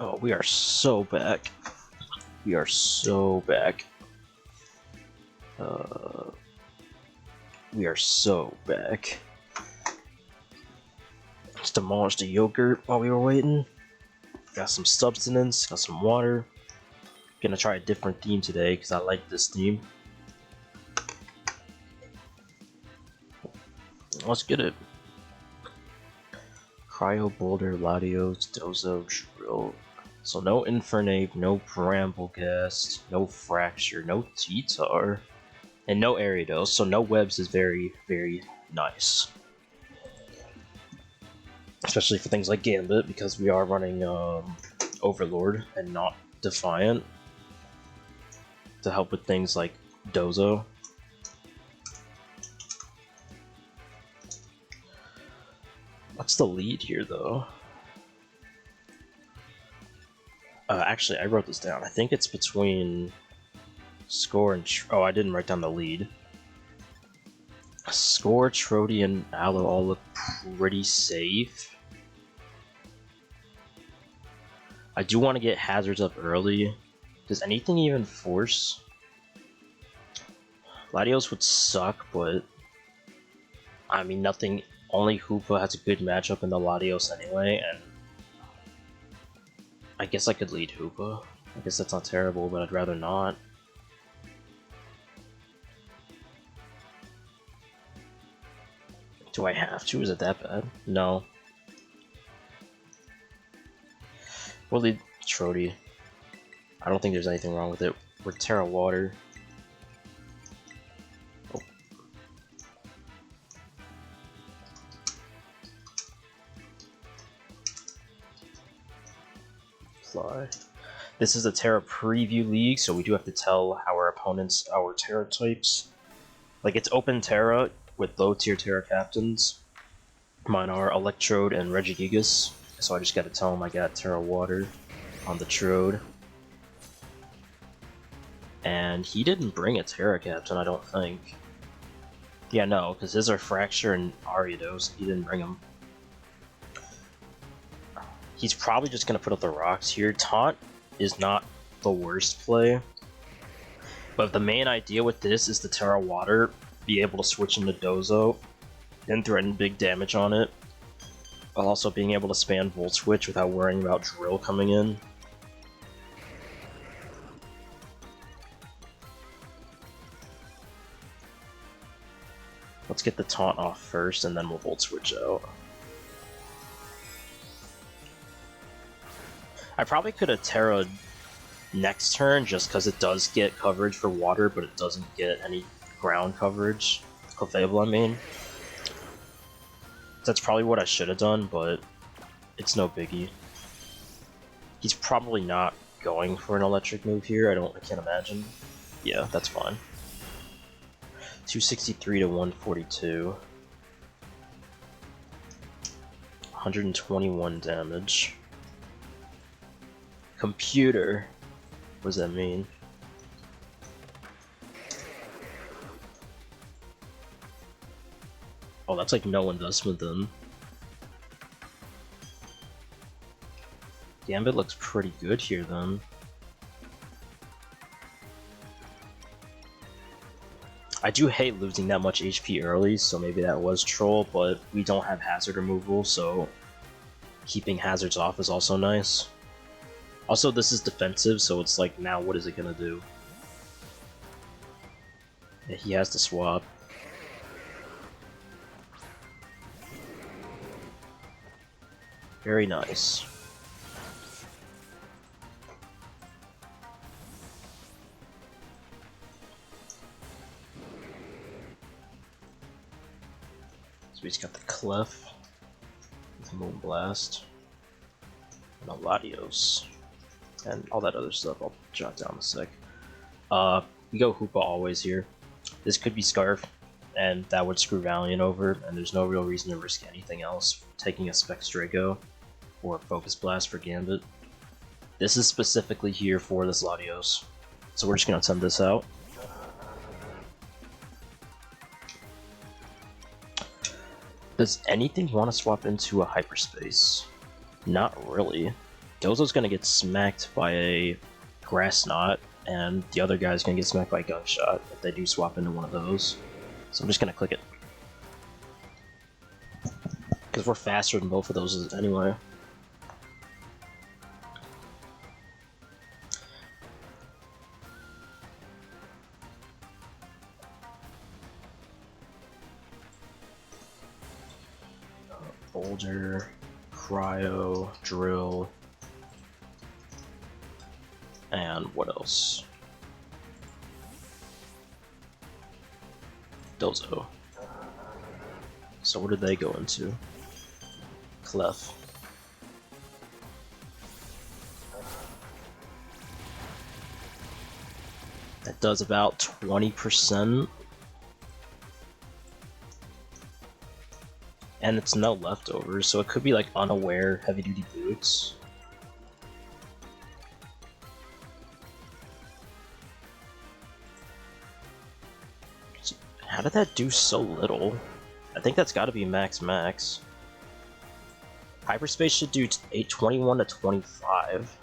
Oh, we are so back. We are so back. We are so back. Just demolished the yogurt while we were waiting. Got some substance, got some water. Gonna try a different theme today because I like this theme. Let's get it. Cryo, Boulder, Latios, Dozo, Drill. So no Infernate, no Bramblegast, no Fracture, no T-Tar, and no Ariados, so no webs is very, very nice. Especially for things like Gambit, because we are running Overlord and not Defiant to help with things like Dozo. What's the lead here, though? Actually, I wrote this down. I think it's between Score and... oh, I didn't write down the lead. Score, Trody, and Aloe all look pretty safe. I do want to get Hazards up early. Does anything even force? Latios would suck, but... I mean, nothing... Only Hoopa has a good matchup in the Latios anyway, and... I guess I could lead Hoopa. I guess that's not terrible, but I'd rather not. Do I have to? Is it that bad? No. We'll lead Trody. I don't think there's anything wrong with it. We're Terra Water. Oh. Fly. This is a Terra Preview League, so we do have to tell our opponents our Terra types. Like, it's open Terra with low tier Terra captains. Mine are Electrode and Regigigas, so I just gotta tell them I got Terra Water on the Trode. And he didn't bring a Terra captain, I don't think. Yeah, no, because his are Fracture and Ariados. He didn't bring them. He's probably just gonna put up the rocks here. Taunt is not the worst play, but the main idea with this is the Terra Water be able to switch into Dozo and threaten big damage on it, while also being able to spam Volt Switch without worrying about Drill coming in. Let's get the taunt off first, and then we'll Volt Switch out. I probably could have Terra'd next turn, just because it does get coverage for water, but it doesn't get any ground coverage. Clefable, I mean. That's probably what I should have done, but it's no biggie. He's probably not going for an electric move here. I can't imagine. Yeah, that's fine. 263 to 142. 121 damage. Computer. What does that mean? Oh, that's like no investment then. Gambit looks pretty good here then. I do hate losing that much HP early, so maybe that was troll, but we don't have hazard removal, so keeping hazards off is also nice. Also, this is defensive, so it's like, now what is it gonna do? Yeah, he has to swap. Very nice. So he's got the Clef, with Moonblast, and a Latios, and all that other stuff I'll jot down in a sec. We go Hoopa always here. This could be Scarf, and that would screw Valiant over, and there's no real reason to risk anything else, taking a Specs Draco or Focus Blast for Gambit. This is specifically here for this Latios, so we're just gonna send this out. Does anything want to swap into a Hyperspace? Not really. Dozo's gonna get smacked by a Grass Knot, and the other guy's gonna get smacked by a Gunshot if they do swap into one of those. So I'm just gonna click it. Because we're faster than both of those anyway. Boulder, Cryo, Drill, and what else? Dozo. So what did they go into? Clef. That does about 20%. And it's no leftovers, so it could be like unaware heavy duty boots. How did that do so little? I think that's gotta be max. Hyperspace should do 21 to 25.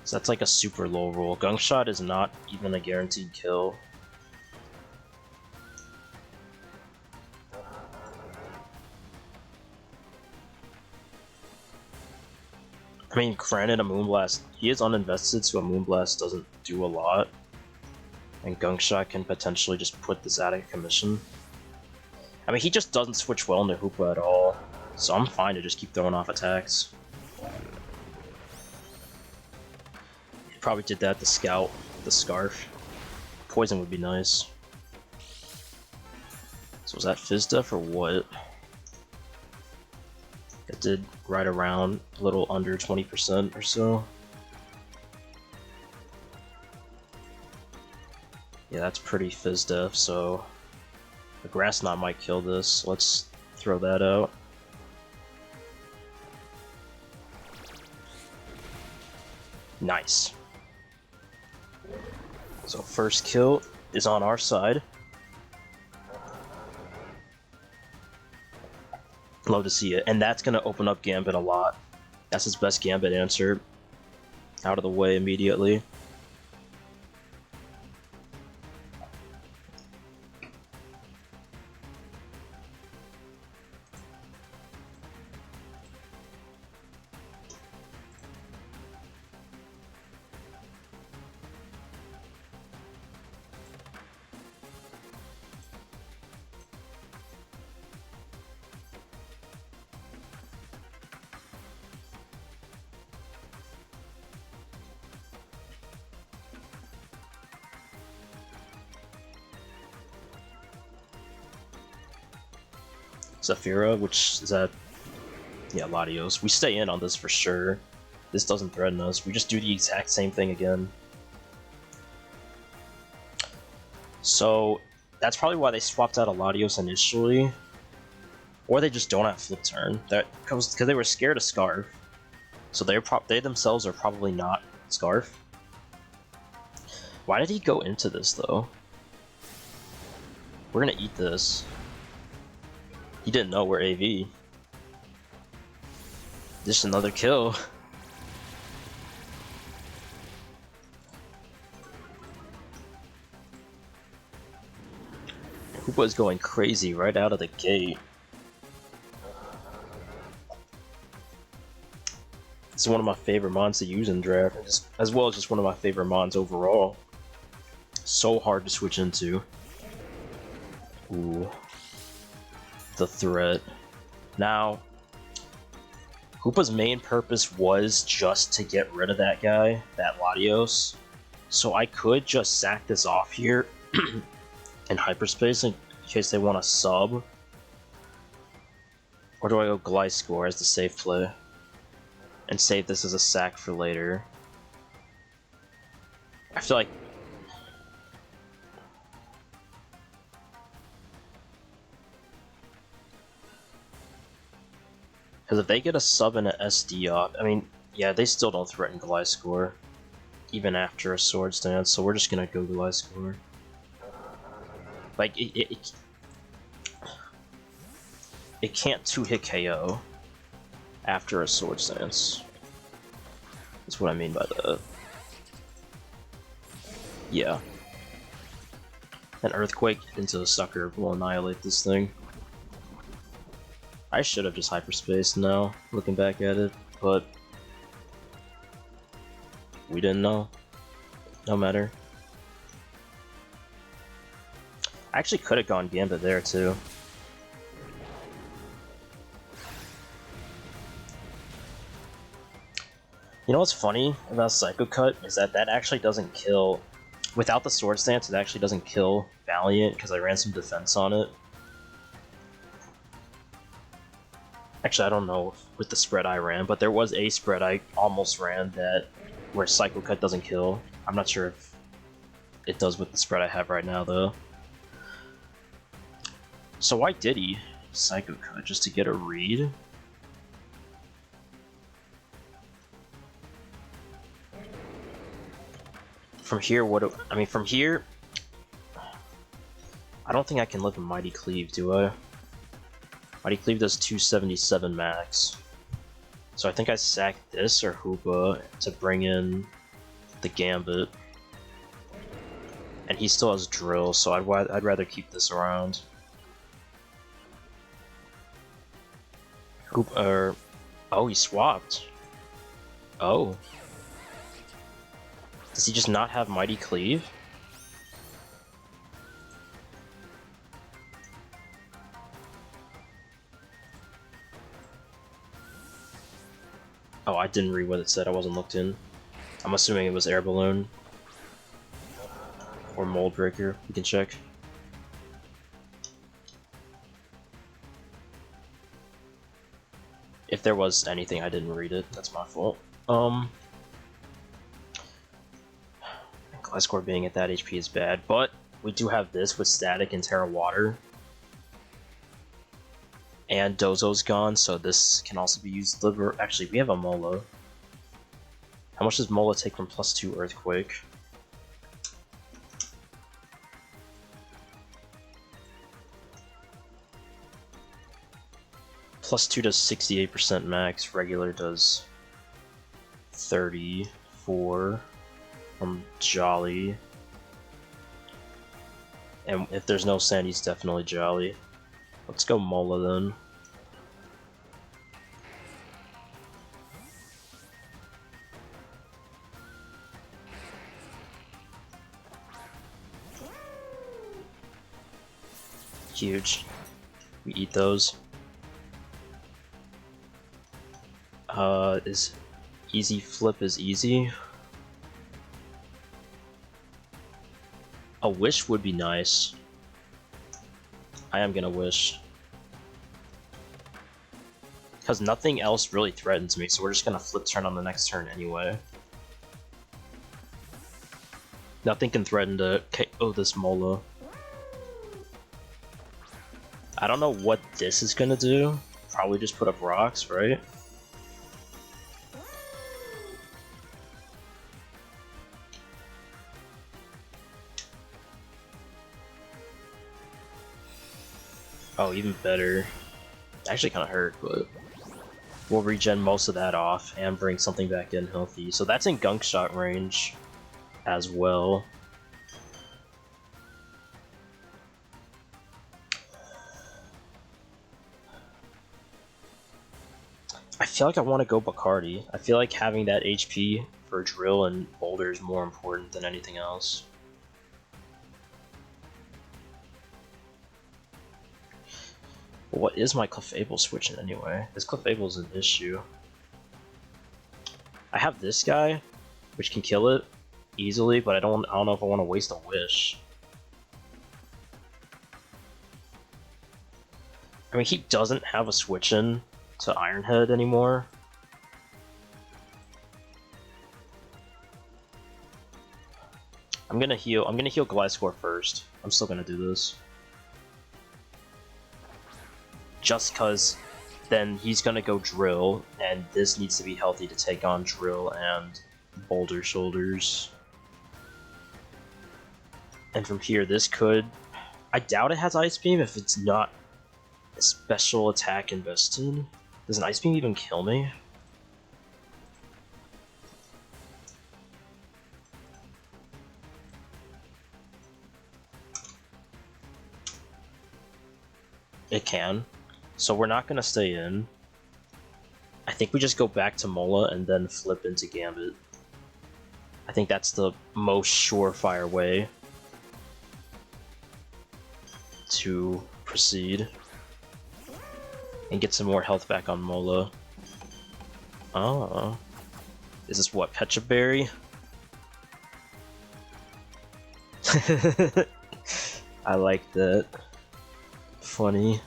So that's like a super low roll. Gunshot is not even a guaranteed kill. I mean, granted, a Moonblast, he is uninvested, so a Moonblast doesn't do a lot. And Gunshot can potentially just put this out of commission. I mean, he just doesn't switch well into Hoopa at all, so I'm fine to just keep throwing off attacks. He probably did that to scout the Scarf. Poison would be nice. So was that Fizz Def or what? It did right around a little under 20% or so. Yeah, that's pretty Fizz Def, so the Grass Knot might kill this. Let's throw that out. Nice. So first kill is on our side. Love to see it, and that's gonna open up Gambit a lot. That's his best Gambit answer. Out of the way immediately. Zafira, which is at, yeah, Latios. We stay in on this for sure. This doesn't threaten us. We just do the exact same thing again. So that's probably why they swapped out a Latios initially. Or they just don't have flip turn. Because they were scared of Scarf. So they themselves are probably not Scarf. Why did he go into this though? We're gonna eat this. He didn't know we're AV. Just another kill. Hoopa's going crazy right out of the gate. This is one of my favorite mons to use in draft, as well as just one of my favorite mons overall. So hard to switch into. Ooh. The threat. Now, Hoopa's main purpose was just to get rid of that guy, that Latios. So I could just sack this off here in hyperspace in case they want to sub. Or do I go Gliscor as the safe play? And save this as a sack for later. I feel like because if they get a sub and an SD off, I mean, yeah, they still don't threaten Gliscor, even after a Swords Dance, so we're just gonna go Gliscor. Like, it can't 2-hit KO after a Swords Dance. That's what I mean by that. Yeah. An earthquake into a sucker will annihilate this thing. I should have just hyperspaced now, looking back at it, but we didn't know. No matter. I actually could have gone Gambit there too. You know what's funny about Psycho Cut is that actually doesn't kill. Without the sword stance, it actually doesn't kill Valiant because I ran some defense on it. Actually, I don't know with the spread I ran, but there was a spread I almost ran that where Psycho Cut doesn't kill. I'm not sure if it does with the spread I have right now though. So why did he Psycho Cut? Just to get a read? From here, I mean, from here, I don't think I can live a Mighty Cleave, do I? Mighty Cleave does 277 max. So I think I sack this or Hoopa to bring in the Gambit. And he still has Drill, so I'd rather keep this around. Oh, he swapped. Oh. Does he just not have Mighty Cleave? Oh, I didn't read what it said, I wasn't looked in. I'm assuming it was Air Balloon. Or Mold Breaker, you can check. If there was anything, I didn't read it, that's my fault. Gliscor being at that HP is bad, but we do have this with Static and Terra Water. And Dozo's gone, so this can also be used. Actually, we have a Mola. How much does Mola take from +2 Earthquake? +2 does 68% max, regular does 34 from Jolly. And if there's no sand, he's definitely Jolly. Let's go Mola then. Huge. We eat those. Is easy flip is easy? A wish would be nice. I am gonna wish. Because nothing else really threatens me, so we're just gonna flip turn on the next turn anyway. Nothing can threaten to KO this Mola. I don't know what this is gonna do. Probably just put up rocks, right? Oh, even better. Actually kind of hurt, but we'll regen most of that off and bring something back in healthy. So that's in gunk shot range as well. I feel like I want to go Bacardi. I feel like having that HP for Drill and Boulder is more important than anything else. What is my Clefable switching anyway? This Clefable's an issue. I have this guy, which can kill it easily, but I don't know if I want to waste a wish. I mean, he doesn't have a switch in to Ironhead anymore. I'm gonna heal Gliscor first. I'm still gonna do this. Just cause then he's gonna go Drill, and this needs to be healthy to take on Drill and Boulder Shoulders. And from here, this could... I doubt it has Ice Beam if it's not a special attack invested. Does an Ice Beam even kill me? It can. So we're not gonna stay in. I think we just go back to Mola and then flip into Gambit. I think that's the most surefire way to proceed. And get some more health back on Mola. Oh. Is this what, Pecha Berry? I like that. Funny.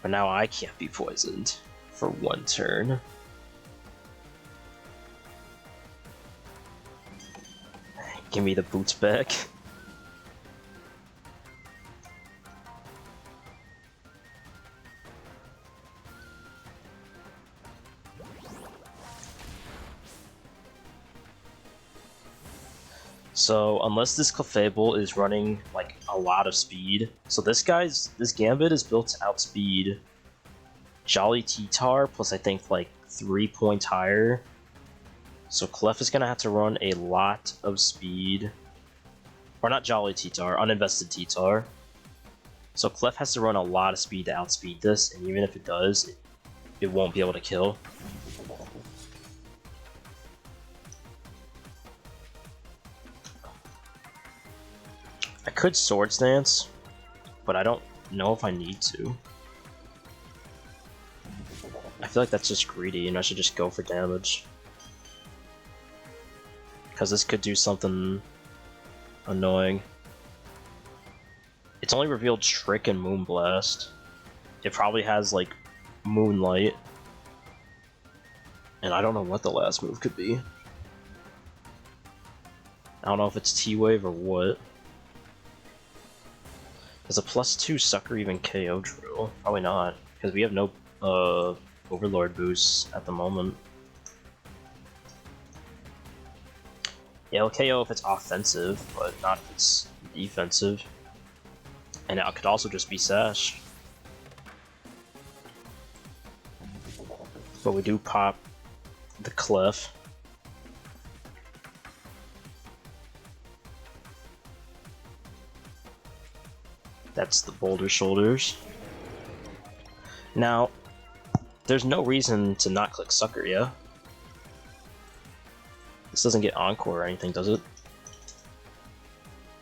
But now I can't be poisoned for one turn. Give me the boots back. So, unless this Clefable is running, like, a lot of speed... So this Gambit is built to outspeed Jolly T-Tar, plus I think, like, 3 points higher. So Clef is gonna have to run a lot of speed... Or not Jolly T-Tar, Uninvested T-Tar. So Clef has to run a lot of speed to outspeed this, and even if it does, it won't be able to kill. I could Swords Dance, but I don't know if I need to. I feel like that's just greedy and I should just go for damage. Because this could do something annoying. It's only revealed Trick and Moonblast. It probably has, like, Moonlight. And I don't know what the last move could be. I don't know if it's T-Wave or what. Does a +2 Sucker even KO Drill? Probably not, because we have no Overlord boosts at the moment. Yeah, it'll KO if it's offensive, but not if it's defensive. And it could also just be Sash. But we do pop the Clef. That's the Boulder Shoulders. Now, there's no reason to not click Sucker, yeah? This doesn't get Encore or anything, does it?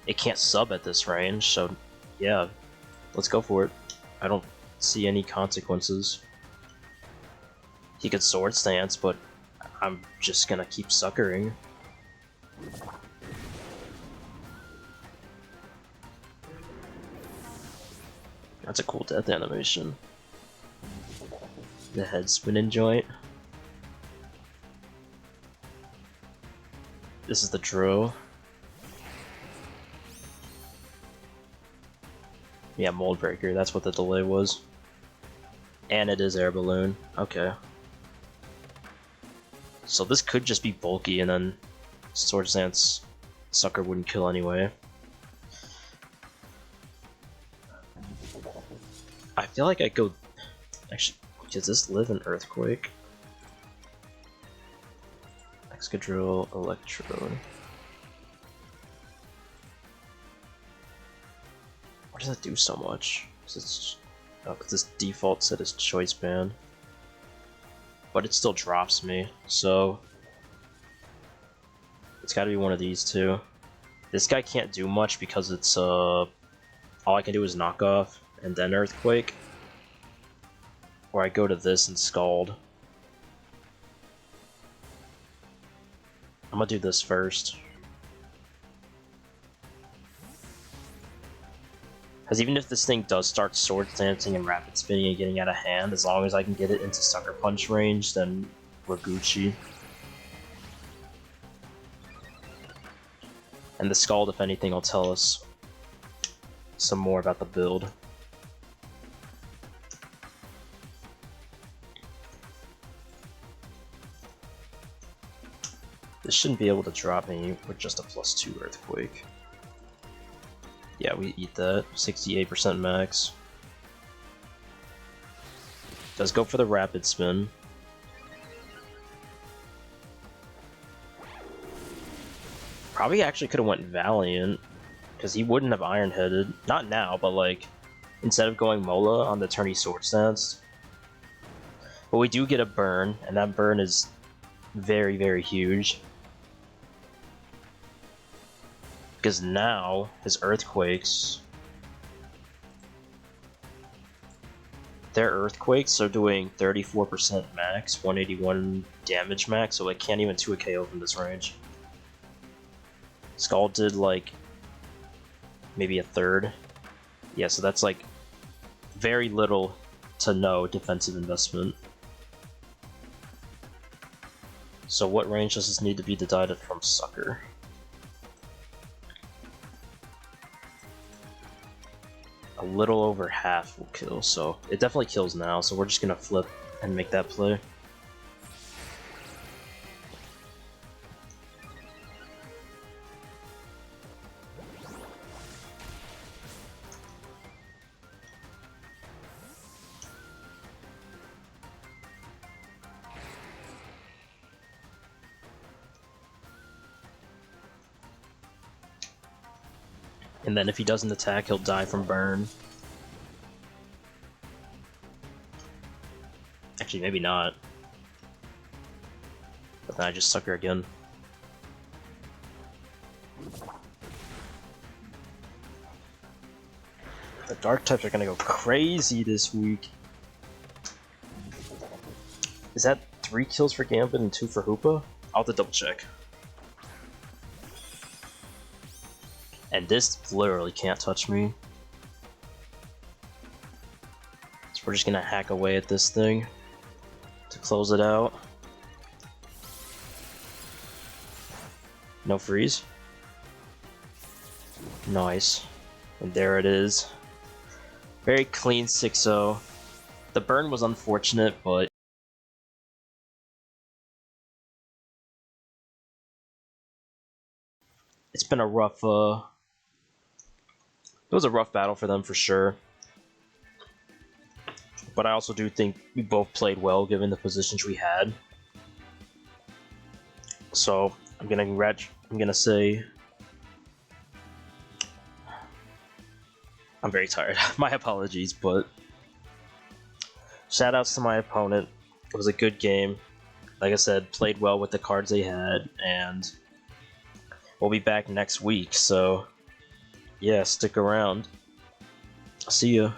It can't sub at this range, so yeah, let's go for it. I don't see any consequences. He could Sword Stance, but I'm just gonna keep suckering. That's a cool death animation. The head spinning joint. This is the drill. Yeah, Mold Breaker, that's what the delay was. And it is Air Balloon. Okay. So this could just be bulky and then Sword Stance Sucker wouldn't kill anyway. I feel like I go... Actually, does this live in Earthquake? Excadrill, Electrode. Why does that do so much? Because this default set is Choice Band. But it still drops me, so... It's gotta be one of these two. This guy can't do much because it's, all I can do is knock off and then Earthquake. Or I go to this and Scald. I'm gonna do this first. Because even if this thing does start Sword Stancing and Rapid Spinning and getting out of hand, as long as I can get it into Sucker Punch range, then we're Gucci. And the Scald, if anything, will tell us some more about the build. This shouldn't be able to drop me with just a +2 Earthquake. Yeah, we eat that. 68% max. Does go for the Rapid Spin. Probably actually could have went Valiant, because he wouldn't have Iron Headed. Not now, but like instead of going Mola on the turn he Sword Stance. But we do get a burn, and that burn is very, very huge. Because now his Earthquakes, their Earthquakes are doing 34% max, 181 damage max, so it can't even 2 a KO from this range. Skull did like maybe a third. Yeah, so that's like very little to no defensive investment. So what range does this need to be deducted from Sucker? A little over half will kill, so it definitely kills now, so we're just gonna flip and make that play. And then if he doesn't attack, he'll die from burn. Actually, maybe not. But then I just Sucker again. The Dark types are gonna go crazy this week. Is that 3 kills for Gambit and 2 for Hoopa? I'll have to double check. And this literally can't touch me. So we're just gonna hack away at this thing to close it out. No freeze. Nice. And there it is. Very clean 6-0. The burn was unfortunate, but it's been a rough it was a rough battle for them for sure. But I also do think we both played well given the positions we had. So I'm gonna say I'm very tired. My apologies, but shoutouts to my opponent. It was a good game. Like I said, played well with the cards they had, and we'll be back next week, so yeah, stick around. See ya.